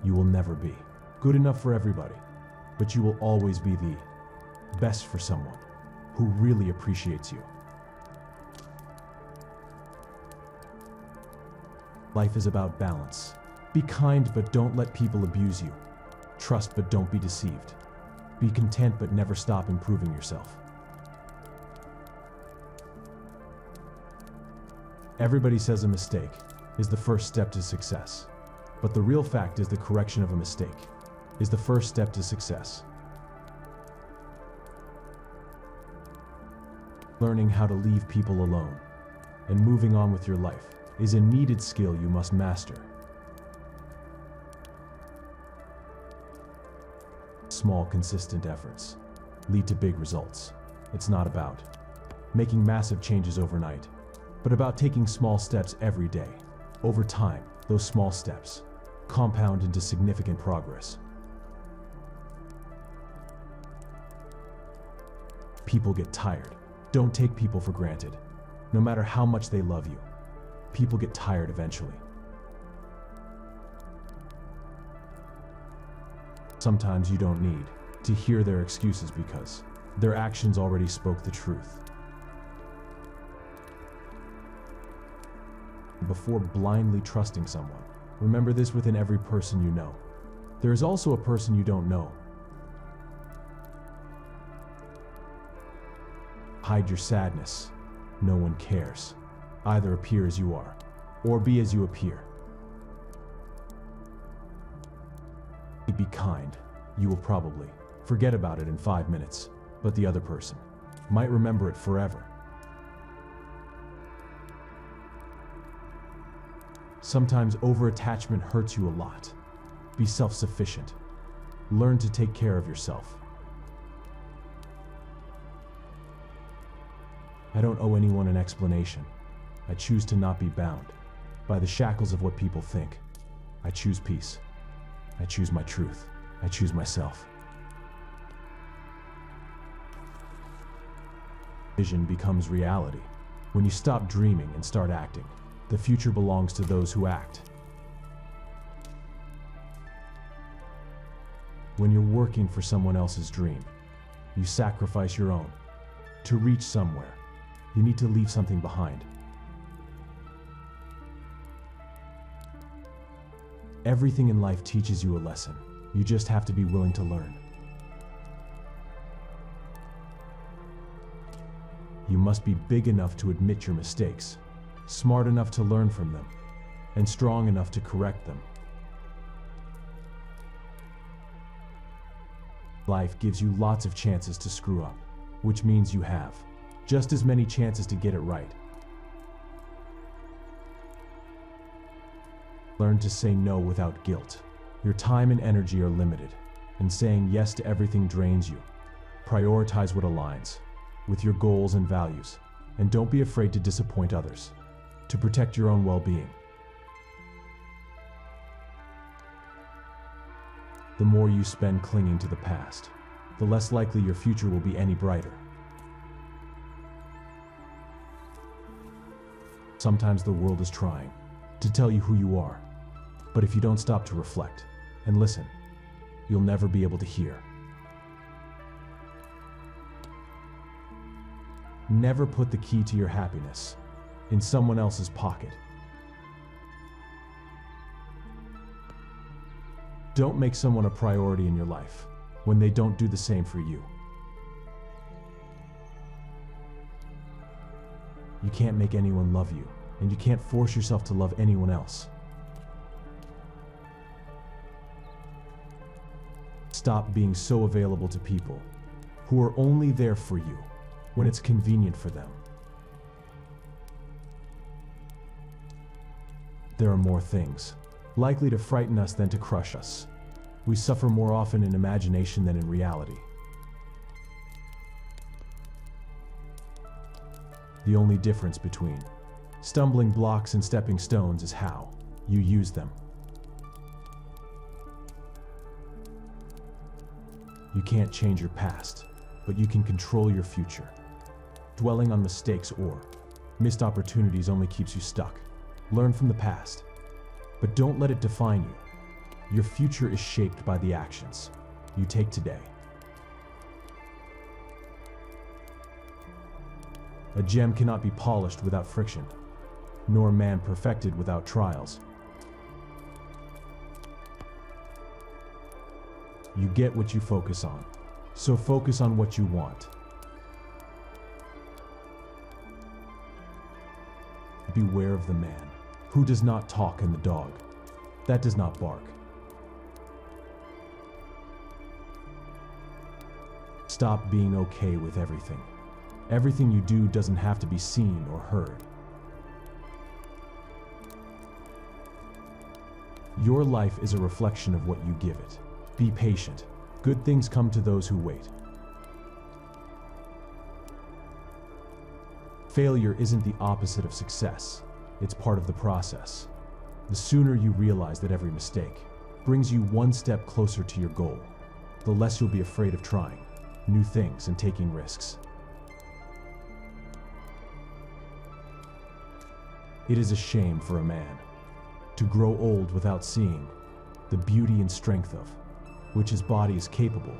You will never be good enough for everybody, but you will always be the best for someone who really appreciates you. Life is about balance. Be kind, but don't let people abuse you. Trust, but don't be deceived. Be content, but never stop improving yourself. Everybody says a mistake is the first step to success, but the real fact is the correction of a mistake is the first step to success. Learning how to leave people alone and moving on with your life is a needed skill you must master. Small, consistent efforts lead to big results. It's not about making massive changes overnight, but about taking small steps every day. Over time, those small steps compound into significant progress. People get tired. Don't take people for granted. No matter how much they love you, people get tired eventually. Sometimes you don't need to hear their excuses because their actions already spoke the truth. Before blindly trusting someone, remember this: within every person you know, there is also a person you don't know. Hide your sadness. No one cares. Either appear as you are, or be as you appear. Be kind. You will probably forget about it in 5 minutes, but the other person might remember it forever. Sometimes over-attachment hurts you a lot. Be self-sufficient. Learn to take care of yourself. I don't owe anyone an explanation. I choose to not be bound by the shackles of what people think. I choose peace. I choose my truth. I choose myself. Vision becomes reality when you stop dreaming and start acting. The future belongs to those who act. When you're working for someone else's dream, you sacrifice your own. To reach somewhere, you need to leave something behind. Everything in life teaches you a lesson. You just have to be willing to learn. You must be big enough to admit your mistakes, smart enough to learn from them, and strong enough to correct them. Life gives you lots of chances to screw up, which means you have just as many chances to get it right. Learn to say no without guilt. Your time and energy are limited, and saying yes to everything drains you. Prioritize what aligns with your goals and values, and don't be afraid to disappoint others to protect your own well-being. The more you spend clinging to the past, the less likely your future will be any brighter. Sometimes the world is trying to tell you who you are, but if you don't stop to reflect and listen, you'll never be able to hear. Never put the key to your happiness in someone else's pocket. Don't make someone a priority in your life when they don't do the same for you. You can't make anyone love you, and you can't force yourself to love anyone else. Stop being so available to people who are only there for you when it's convenient for them. There are more things likely to frighten us than to crush us. We suffer more often in imagination than in reality. The only difference between stumbling blocks and stepping stones is how you use them. You can't change your past, but you can control your future. Dwelling on mistakes or missed opportunities only keeps you stuck. Learn from the past, but don't let it define you. Your future is shaped by the actions you take today. A gem cannot be polished without friction, nor a man perfected without trials. You get what you focus on, so focus on what you want. Beware of the man who does not talk and the dog that does not bark. Stop being okay with everything. Everything you do doesn't have to be seen or heard. Your life is a reflection of what you give it. Be patient. Good things come to those who wait. Failure isn't the opposite of success. It's part of the process. The sooner you realize that every mistake brings you one step closer to your goal, the less you'll be afraid of trying new things and taking risks. It is a shame for a man to grow old without seeing the beauty and strength of which his body is capable.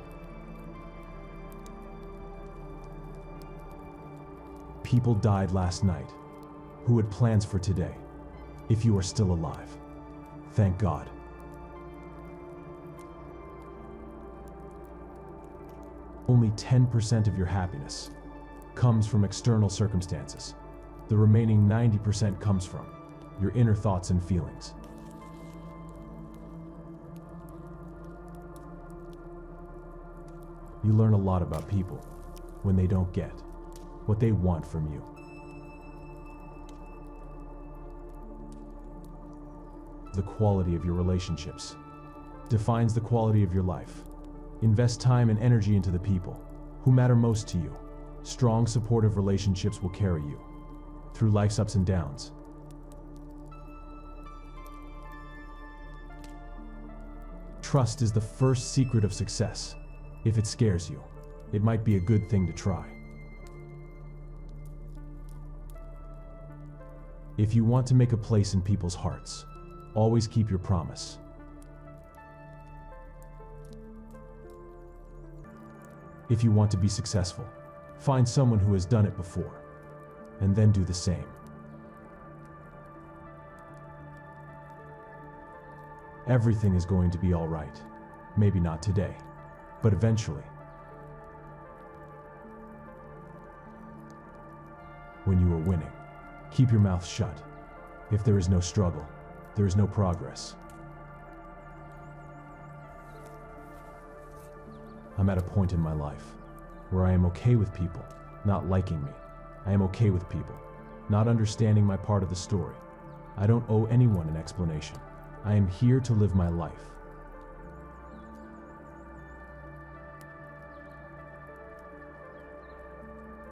People died last night who had plans for today. If you are still alive, thank God. Only 10% of your happiness comes from external circumstances. The remaining 90% comes from your inner thoughts and feelings. You learn a lot about people when they don't get what they want from you. The quality of your relationships defines the quality of your life. Invest time and energy into the people who matter most to you. Strong, supportive relationships will carry you through life's ups and downs. Trust is the first secret of success. If it scares you, it might be a good thing to try. If you want to make a place in people's hearts, always keep your promise. If you want to be successful, find someone who has done it before, and then do the same. Everything is going to be all right. Maybe not today, but eventually. When you are winning, keep your mouth shut. If there is no struggle, there is no progress. I'm at a point in my life where I am okay with people not liking me. I am okay with people not understanding my part of the story. I don't owe anyone an explanation. I am here to live my life